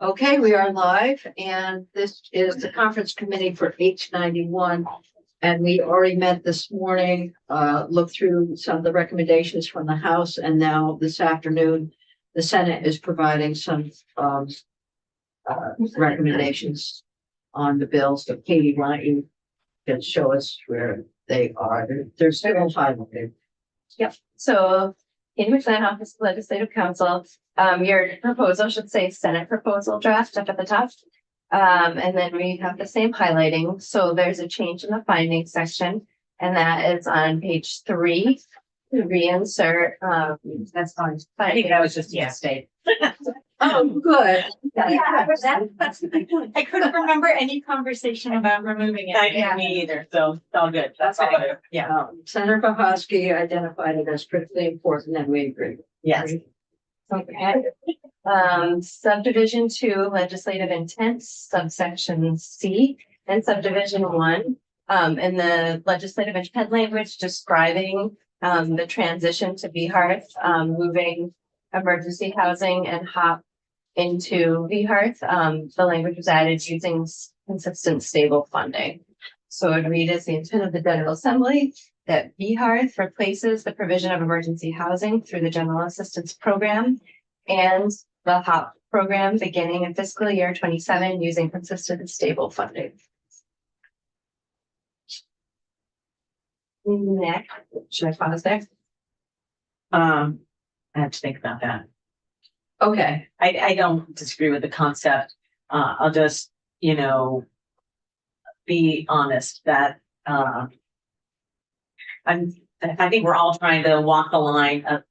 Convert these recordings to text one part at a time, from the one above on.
Okay, we are live, and this is the conference committee for H91. And we already met this morning, looked through some of the recommendations from the House, and now this afternoon, the Senate is providing some recommendations on the bills. So Katie, why don't you can show us where they are? They're still highlighted. Yep. So in McLean Office of Legislative Counsel, your proposal should say Senate proposal draft up at the top. And then we have the same highlighting. So there's a change in the findings section, and that is on page 3 to reinsert. That's fine. I think that was just a mistake. Oh, good. That's the big one. I couldn't remember any conversation about removing it. I didn't me either, so it's all good. That's all good. Yeah. Senator Kohoski identified it as critically important, and we agree. Yes. Okay. Subdivision 2, legislative intent, subsection C, and subdivision 1. In the legislative intent language describing the transition to VHART, moving emergency housing and HOP into VHART. The language was added using consistent, stable funding. So it would read as the intent of the General Assembly that VHART replaces the provision of emergency housing through the General Assistance Program and the HOP program beginning in fiscal year 27 using consistent and stable funding. Next, should I pause there? I have to think about that. Okay. I don't disagree with the concept. I'll just, be honest that I think we're all trying to walk the line of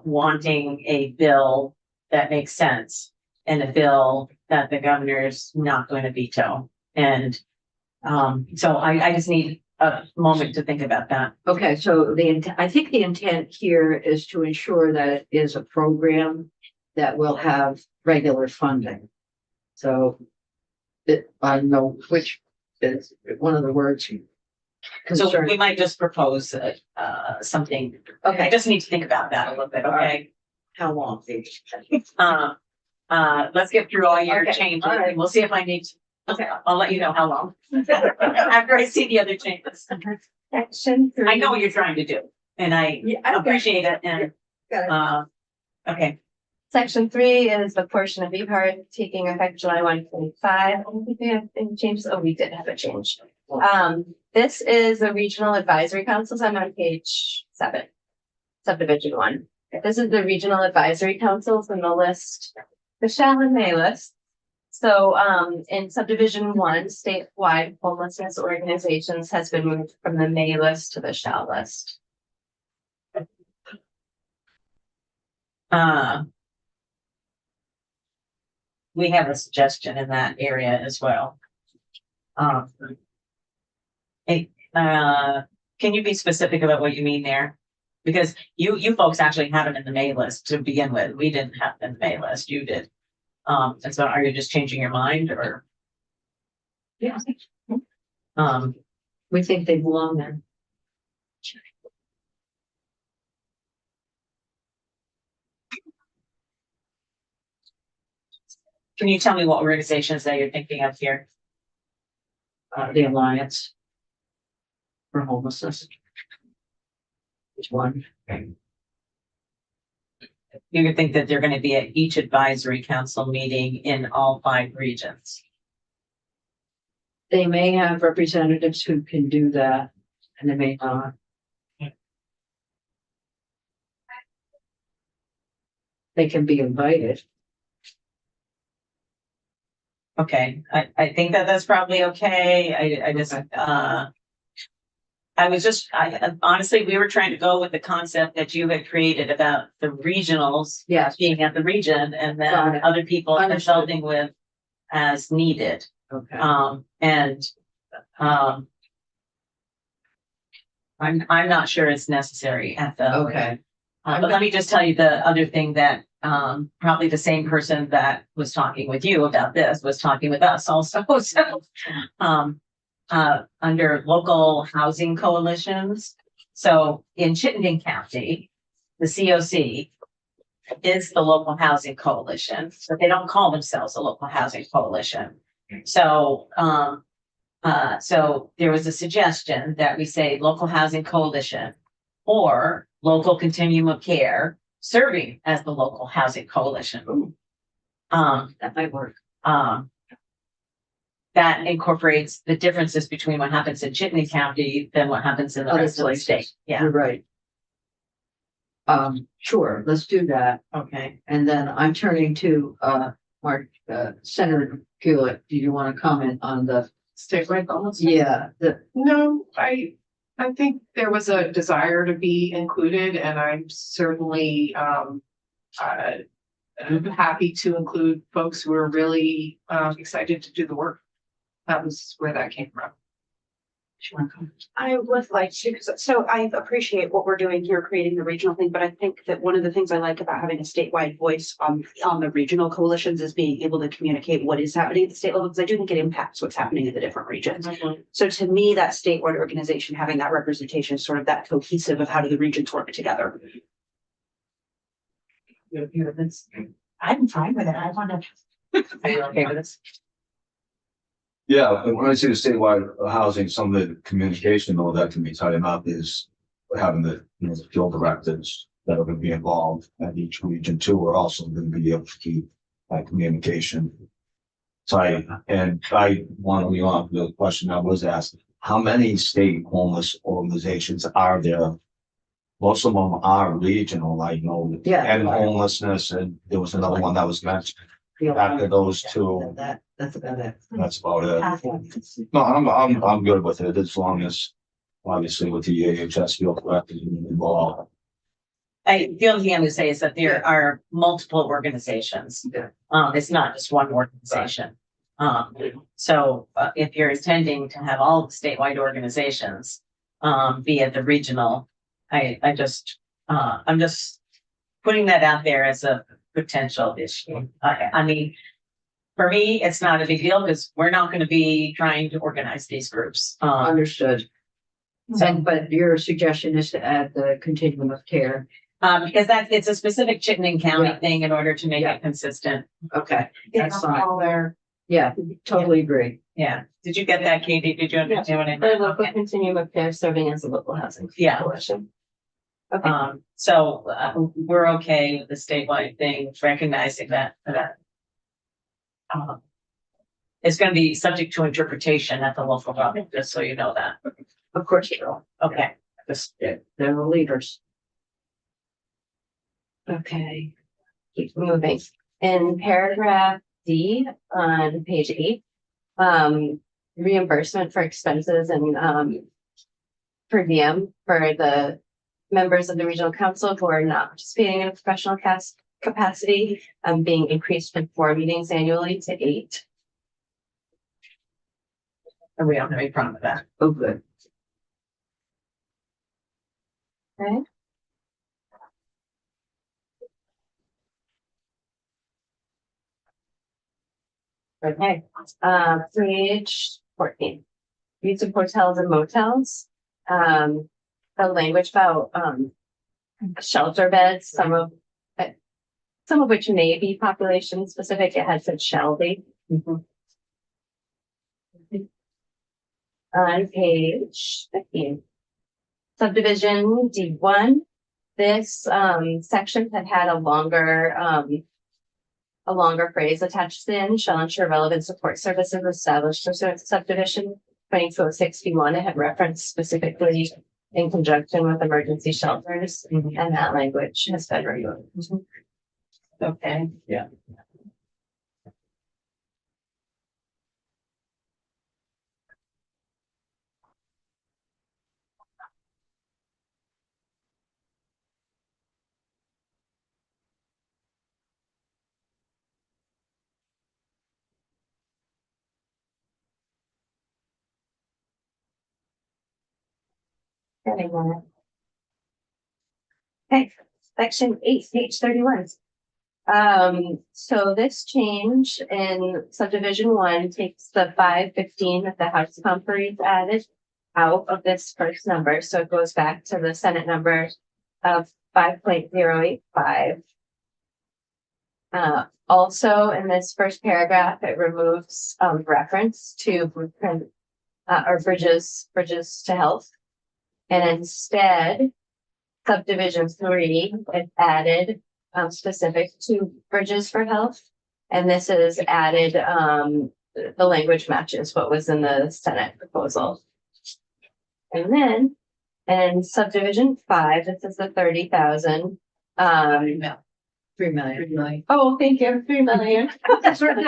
wanting a bill that makes sense and a bill that the governor's not going to veto. And so I just need a moment to think about that. Okay, so I think the intent here is to ensure that it is a program that will have regular funding. So I don't know which is one of the words. So we might just propose something. Okay, I just need to think about that a little bit. Okay. How long? Let's get through all your changes. All right. And we'll see if I need to. Okay. I'll let you know how long after I see the other changes. Section 3. I know what you're trying to do, and I appreciate it. And okay. Section 3 is the portion of VHART taking effect July 1, 2025. I don't think we have any changes. Oh, we did have a change. This is the Regional Advisory Councils. I'm on page 7, subdivision 1. This is the Regional Advisory Councils in the list, the shall and may list. So in subdivision 1, statewide homelessness organizations has been moved from the may list to the shall list. We have a suggestion in that area as well. Hey, can you be specific about what you mean there? Because you folks actually have it in the May list to begin with. We didn't have it in the May list. You did. And so are you just changing your mind or? Yeah. We think they belong there. Can you tell me what organizations that you're thinking of here? The Alliance for Homelessness. Which one? You would think that they're going to be at each advisory council meeting in all 5 regions. They may have representatives who can do that, and they may not. They can be invited. Okay, I think that that's probably okay. I just, honestly, we were trying to go with the concept that you had created about the regionals being at the region and then other people consulting with as needed. Okay. I'm not sure it's necessary at the. Okay. But let me just tell you the other thing that probably the same person that was talking with you about this was talking with us also. So under local housing coalitions. So in Chittenden County, the CoC is the local housing coalition, but they don't call themselves a local housing coalition. So, so there was a suggestion that we say local housing coalition or local continuum of care serving as the local housing coalition. That might work. That incorporates the differences between what happens in Chittenden County than what happens in the Other rest of the places. state. Yeah, You're right. Sure, let's do that. okay. And then I'm turning to, Mark, Senator Kulik. Do you want to comment on the, Statewide policy? yeah, the, No, I think there was a desire to be included and I'm certainly, I'm happy to include folks who are really, excited to do the work. That was where that came from. I would like to, so I appreciate what we're doing here, creating the regional thing, but I think that one of the things I like about having a statewide voice on the regional coalitions is being able to communicate what is happening at the state level, because I do think it impacts what's happening in the different regions. So to me, that statewide organization, having that representation is sort of that cohesive of how do the regions work together. I'm fine with it. I want to. Are you okay with this? Yeah, and when I say the statewide housing, some of the communication, though, that can be tied up is having the, the field directives that are going to be involved at each region too, are also going to be able to keep that communication tight. And I want to leave off the question I was asked, how many state homeless organizations are there? Most of them are regional, I know, Yeah. and homelessness, and there was another one that was mentioned. After those two, that's about it. that's about it. No, I'm good with it as long as, obviously, with the AHS field director involved. The only thing I would say is that there are multiple organizations. Yeah. It's not just one organization. So if you're intending to have all the statewide organizations, be at the regional, I'm just putting that out there as a potential issue. I mean, for me, it's not a big deal because we're not going to be trying to organize these groups. Understood. But your suggestion is to add the continuum of care. Because it's a specific Chittenden County Yeah. thing in order to make Yeah. it consistent. Okay, that's fine. All there. Yeah, totally agree. Yeah. Did you get that, Katie? Did you understand what I The meant? local continuum of care serving as a local housing Yeah. coalition. Okay. So we're okay with the statewide thing, recognizing that. It's going to be subject to interpretation at the local level, just so you know that. Of course, you will. Okay. They're the leaders. Okay. Keep moving. In paragraph D on page 8, reimbursement for expenses and per diem for the members of the regional council who are not participating in a professional capacity, being increased from 4 meetings annually to 8. And we don't have any problem with that. Oh, good. Okay. Okay, page 14. Use of hotels and motels. The language about shelter beds, some of which may be population specific, it has said shall be. On page 15. Subdivision D1. This section had a longer phrase attached in, shall ensure relevant support services established for subdivision. 2206B1, it had referenced specifically in conjunction with emergency shelters, and that language has been removed. Okay. Yeah. Okay, section 8, page 31. So this change in subdivision 1 takes the 515 that the House Conference added out of this first number. So it goes back to the Senate number of 5.085. Also in this first paragraph, it removes reference to blueprint or bridges to health. And instead, subdivision 3 is added specific to bridges for health. And this is added, the language matches what was in the Senate proposal. And then in subdivision 5, this is the 30,000. 3 million. Oh, thank you, 3 million. That's sort of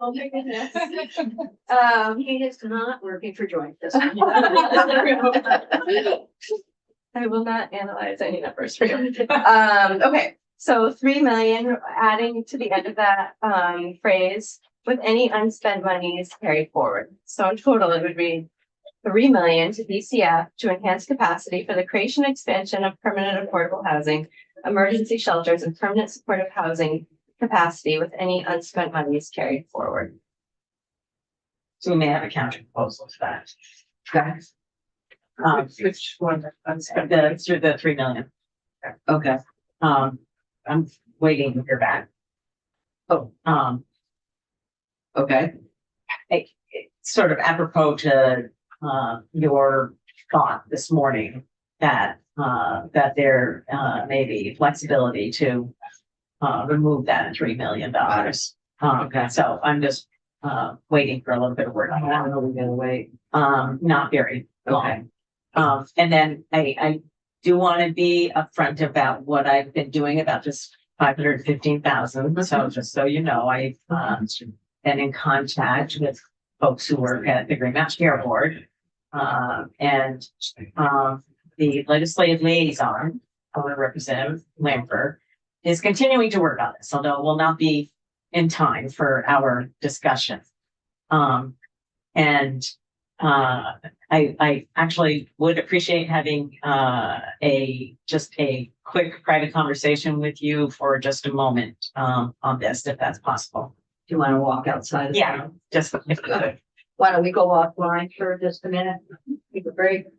Oh my goodness. He is not working for joint this. I will not analyze any numbers for you. Okay, so 3 million, adding to the end of that phrase, with any unspent monies carried forward. So in total, it would read 3 million to BCF to enhance capacity for the creation and expansion of permanent affordable housing, emergency shelters, and permanent supportive housing capacity with any unspent monies carried forward. So we may have a counter proposal to that. Which one? Through the 3 million. Okay, I'm waiting to hear back. Oh. Okay. It's sort of apropos to your thought this morning that there may be flexibility to remove that $3 million. Okay. So I'm just waiting for a little bit of word. how long are we gonna wait? Not very long. And then I do want to be upfront about what I've been doing about this 515,000. So just so you know, I've been in contact with folks who work at the Green Mountain Care Board. And the legislative liaison, Representative Lamper, is continuing to work on this, although it will not be in time for our discussion. I actually would appreciate having just a quick private conversation with you for just a moment on this, if that's possible. Do you want to walk outside? Yeah, just if you could. Why don't we go offline for just a minute? Take a break.